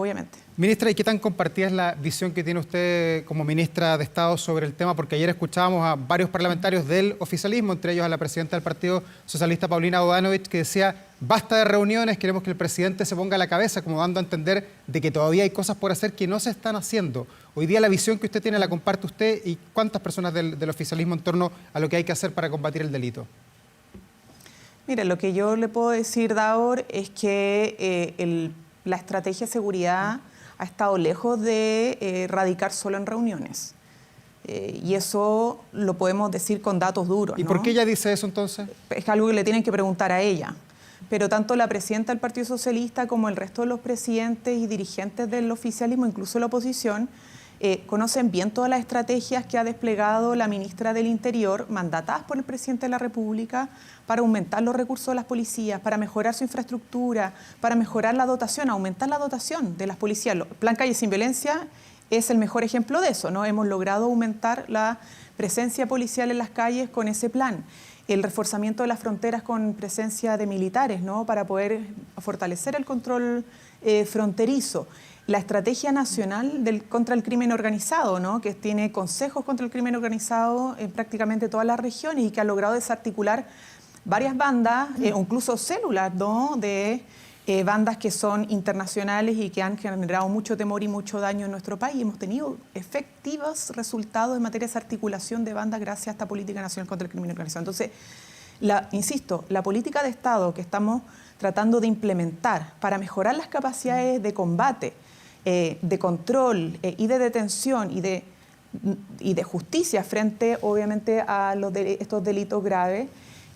obviamente. Ministra, ¿y qué tan compartida es la visión que tiene usted como ministra de Estado sobre el tema? Porque ayer escuchábamos a varios parlamentarios del oficialismo, entre ellos a la presidenta del Partido Socialista, Paulina Bodanovich, que decía, basta de reuniones, queremos que el presidente se ponga a la cabeza, como dando a entender de que todavía hay cosas por hacer que no se están haciendo. Hoy día la visión que usted tiene la comparte usted, y ¿cuántas personas del oficialismo en torno a lo que hay que hacer para combatir el delito? Mire, lo que yo le puedo decir, Davor, es que la estrategia de seguridad ha estado lejos de radicar solo en reuniones. Y eso lo podemos decir con datos duros, ¿Y ¿no? por qué ella dice eso entonces? Es algo que le tienen que preguntar a ella. Pero tanto la presidenta del Partido Socialista como el resto de los presidentes y dirigentes del oficialismo, incluso la oposición, conocen bien todas las estrategias que ha desplegado la ministra del Interior, mandatadas por el presidente de la República, para aumentar los recursos de las policías, para mejorar su infraestructura, para mejorar la dotación, aumentar la dotación de las policías. El Plan Calle Sin Violencia es el mejor ejemplo de eso, ¿no? Hemos logrado aumentar la presencia policial en las calles con ese plan. El reforzamiento de las fronteras con presencia de militares, ¿no? Para poder fortalecer el control fronterizo. La estrategia nacional contra el crimen organizado, ¿no? Que tiene consejos contra el crimen organizado en prácticamente todas las regiones y que ha logrado desarticular varias bandas, o incluso células, ¿no? de bandas que son internacionales y que han generado mucho temor y mucho daño en nuestro país. Hemos tenido efectivos resultados en materia de desarticulación de bandas gracias a esta política nacional contra el crimen organizado. Entonces, insisto, la política de Estado que estamos tratando de implementar para mejorar las capacidades de combate, de control y de detención y de justicia frente, obviamente, a estos delitos graves,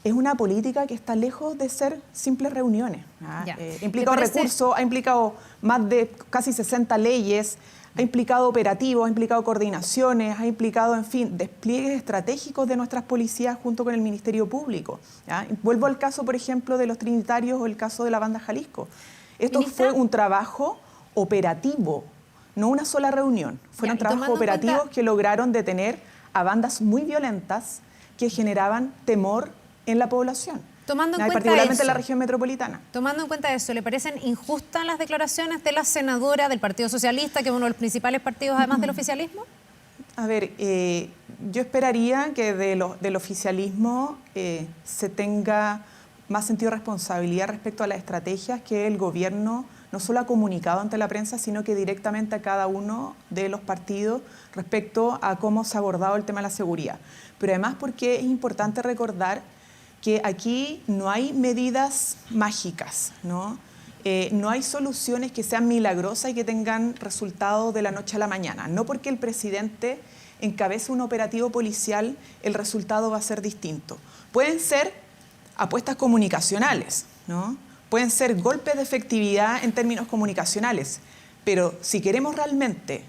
es una política que está lejos de ser simples reuniones. Ha implicado recursos, ha implicado más de casi 60 leyes, ha implicado operativos, ha implicado coordinaciones, ha implicado, en fin, despliegues estratégicos de nuestras policías junto con el Ministerio Público. ¿Ya? Vuelvo al caso, por ejemplo, de los trinitarios o el caso de la banda Jalisco. Esto fue un trabajo operativo, no una sola reunión. Fueron trabajos operativos que lograron detener a bandas muy violentas que generaban temor en la población, particularmente en la región metropolitana. Tomando en cuenta eso, ¿le parecen injustas las declaraciones de la senadora del Partido Socialista, que es uno de los principales partidos además del oficialismo? A ver, yo esperaría que del oficialismo se tenga más sentido de responsabilidad respecto a las estrategias que el gobierno no solo ha comunicado ante la prensa, sino que directamente a cada uno de los partidos respecto a cómo se ha abordado el tema de la seguridad. Pero además porque es importante recordar que aquí no hay medidas mágicas, ¿no? No hay soluciones que sean milagrosas y que tengan resultados de la noche a la mañana. No porque el presidente encabece un operativo policial, el resultado va a ser distinto. Pueden ser apuestas comunicacionales, ¿no? Pueden ser golpes de efectividad en términos comunicacionales, pero si queremos realmente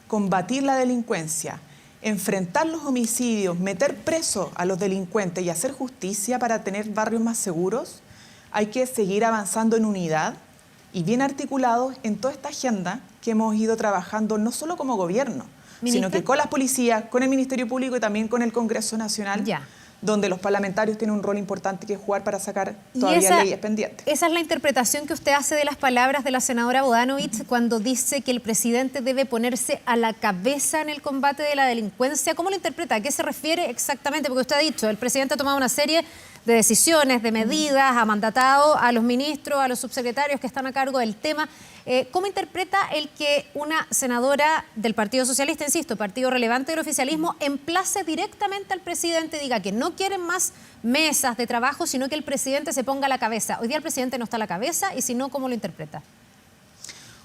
combatir la delincuencia, enfrentar los homicidios, meter preso a los delincuentes y hacer justicia para tener barrios más seguros, hay que seguir avanzando en unidad y bien articulados en toda esta agenda que hemos ido trabajando no solo como gobierno, sino que con las policías, con el Ministerio Público y también con el Congreso Nacional, donde los parlamentarios tienen un rol importante que jugar para sacar todavía leyes pendientes. Esa es la interpretación que usted hace de las palabras de la senadora Bodanovich cuando dice que el presidente debe ponerse a la cabeza en el combate de la delincuencia. ¿Cómo lo interpreta? ¿A qué se refiere exactamente? Porque usted ha dicho, el presidente ha tomado una serie de decisiones, de medidas, ha mandatado a los ministros, a los subsecretarios que están a cargo del tema. ¿Cómo interpreta el que una senadora del Partido Socialista, insisto, partido relevante del oficialismo, emplace directamente al presidente y diga que no quieren más mesas de trabajo, sino que el presidente se ponga a la cabeza? Hoy día el presidente no está a la cabeza y si no, ¿cómo lo interpreta?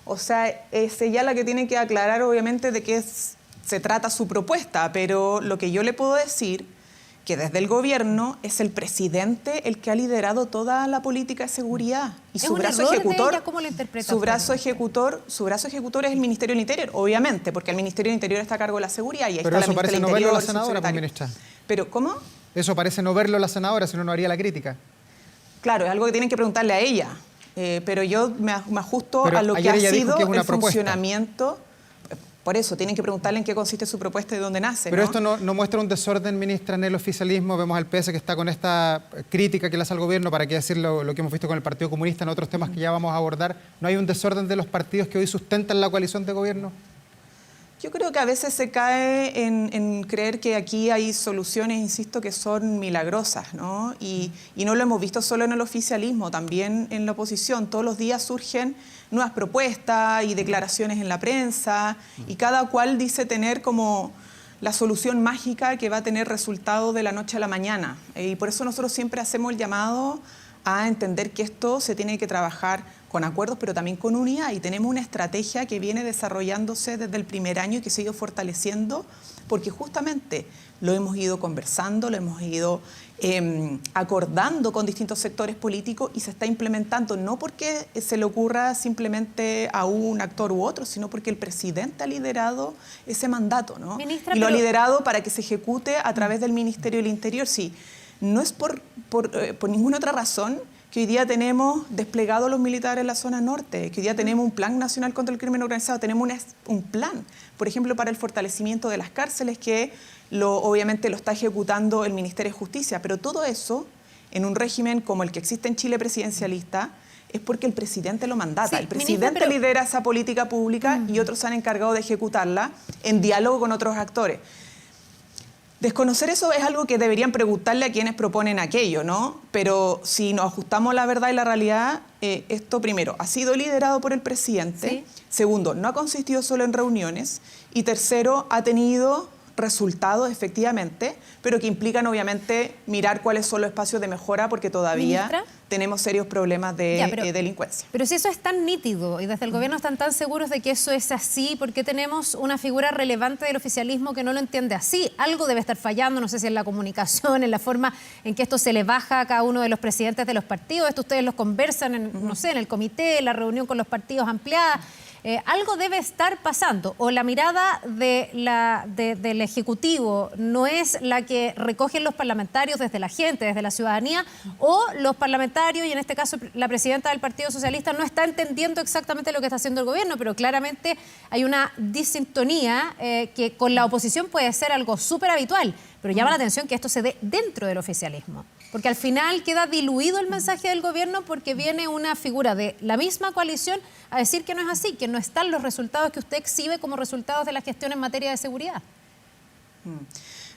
O sea, es ella la que tiene que aclarar obviamente de qué se trata su propuesta, pero lo que yo le puedo decir que desde el gobierno es el presidente el que ha liderado toda la política de seguridad y su brazo ejecutor, ella, ¿cómo lo interpreta su brazo ejecutor es el Ministerio del Interior, obviamente, porque el Ministerio del Interior está a cargo de la seguridad y ahí pero está eso la parece ministra no del verlo Interior, la senadora, pues, ministra. Pero ¿cómo? Eso parece no verlo la senadora, si no, no haría la crítica. Claro, es algo que tienen que preguntarle a ella, pero yo me ajusto a lo que ha sido el funcionamiento. Por eso, tienen que preguntarle en qué consiste su propuesta y dónde nace. Pero ¿no? esto no muestra un desorden, ministra, en el oficialismo. Vemos al PS que está con esta crítica que le hace al gobierno, para qué decir lo que hemos visto con el Partido Comunista en otros temas que ya vamos a abordar. ¿No hay un desorden de los partidos que hoy sustentan la coalición de gobierno? Yo creo que a veces se cae en creer que aquí hay soluciones, insisto, que son milagrosas, ¿no? Y no lo hemos visto solo en el oficialismo, también en la oposición. Todos los días surgen nuevas propuestas y declaraciones en la prensa, y cada cual dice tener como la solución mágica que va a tener resultado de la noche a la mañana. Y por eso nosotros siempre hacemos el llamado a entender que esto se tiene que trabajar con acuerdos, pero también con unidad, y tenemos una estrategia que viene desarrollándose desde el primer año y que se ha ido fortaleciendo, porque justamente lo hemos ido conversando, lo hemos ido acordando con distintos sectores políticos, y se está implementando no porque se le ocurra simplemente a un actor u otro, sino porque el presidente ha liderado ese mandato, ¿no? Ministra, y lo ha liderado para que se ejecute a través del Ministerio del Interior. Sí, no es por ninguna otra razón que hoy día tenemos desplegados los militares en la zona norte, que hoy día tenemos un plan nacional contra el crimen organizado, tenemos un plan, por ejemplo, para el fortalecimiento de las cárceles, que obviamente lo está ejecutando el Ministerio de Justicia, pero todo eso, en un régimen como el que existe en Chile presidencialista, es porque el presidente lo mandata. Sí, el presidente lidera esa política pública y otros se han encargado de ejecutarla en diálogo con otros actores. Desconocer eso es algo que deberían preguntarle a quienes proponen aquello, ¿no? Pero si nos ajustamos a la verdad y la realidad, esto primero ha sido liderado por el presidente, sí. Segundo, no ha consistido solo en reuniones, y tercero, ha tenido resultados efectivamente, pero que implican obviamente mirar cuáles son los espacios de mejora, porque todavía tenemos serios problemas de delincuencia. Pero si eso es tan nítido y desde el gobierno están tan seguros de que eso es así, ¿por qué tenemos una figura relevante del oficialismo que no lo entiende así? Algo debe estar fallando, no sé si en la comunicación, en la forma en que esto se le baja a cada uno de los presidentes de los partidos. Esto ustedes los conversan no sé, en el comité, en la reunión con los partidos ampliada. Algo debe estar pasando, o la mirada del Ejecutivo no es la que recogen los parlamentarios desde la gente, desde la ciudadanía, o los parlamentarios, y en este caso la presidenta del Partido Socialista, no está entendiendo exactamente lo que está haciendo el gobierno, pero claramente hay una disintonía que con la oposición puede ser algo súper habitual, pero llama la atención que esto se dé dentro del oficialismo. Porque al final queda diluido el mensaje del gobierno, porque viene una figura de la misma coalición a decir que no es así, que no están los resultados que usted exhibe como resultados de la gestión en materia de seguridad.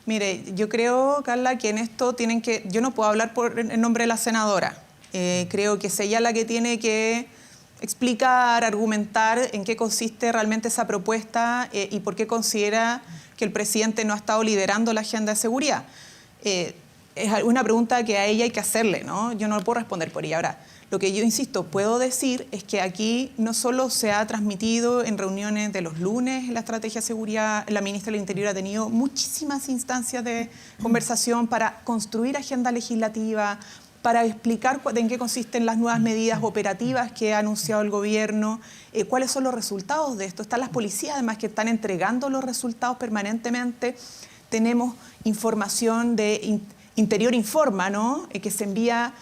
Mire, yo creo, Carla, que en esto tienen que... Yo no puedo hablar en nombre de la senadora. Creo que es ella la que tiene que explicar, argumentar en qué consiste realmente esa propuesta y por qué considera que el presidente no ha estado liderando la agenda de seguridad. Es una pregunta que a ella hay que hacerle, ¿no? Yo no lo puedo responder por ella. Ahora, lo que yo insisto, puedo decir es que aquí no solo se ha transmitido en reuniones de los lunes la estrategia de seguridad, la ministra del Interior ha tenido muchísimas instancias de conversación para construir agenda legislativa, para explicar en qué consisten las nuevas medidas operativas que ha anunciado el gobierno, cuáles son los resultados de esto. Están las policías, además, que están entregando los resultados permanentemente. Tenemos información de Interior Informa, ¿no? Que se envía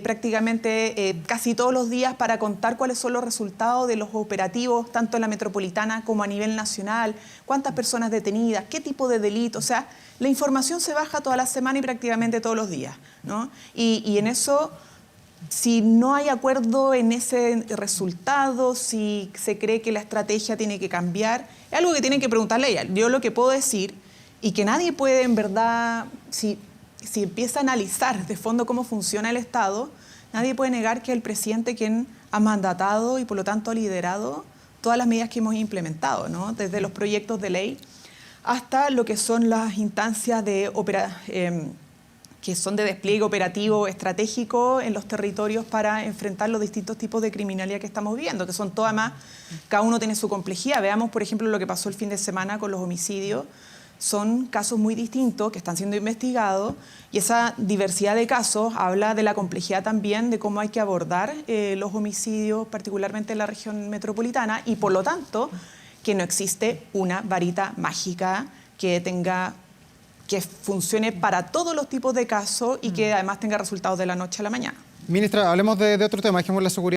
prácticamente casi todos los días para contar cuáles son los resultados de los operativos, tanto en la metropolitana como a nivel nacional, cuántas personas detenidas, qué tipo de delito. O sea, la información se baja toda la semana y prácticamente todos los días, ¿no? Y en eso, si no hay acuerdo en ese resultado, si se cree que la estrategia tiene que cambiar, es algo que tienen que preguntarle a ella. Yo lo que puedo decir, y que nadie puede en verdad... Si empieza a analizar de fondo cómo funciona el Estado, nadie puede negar que es el presidente quien ha mandatado y por lo tanto ha liderado todas las medidas que hemos implementado, ¿no? Desde los proyectos de ley hasta lo que son las instancias que son de despliegue operativo estratégico en los territorios para enfrentar los distintos tipos de criminalidad que estamos viviendo, que son todas más, cada uno tiene su complejidad. Veamos, por ejemplo, lo que pasó el fin de semana con los homicidios. Son casos muy distintos que están siendo investigados, y esa diversidad de casos habla de la complejidad también de cómo hay que abordar los homicidios, particularmente en la región metropolitana, y por lo tanto que no existe una varita mágica que funcione para todos los tipos de casos y que además tenga resultados de la noche a la mañana. Ministra, hablemos de otro tema, dejemos la seguridad.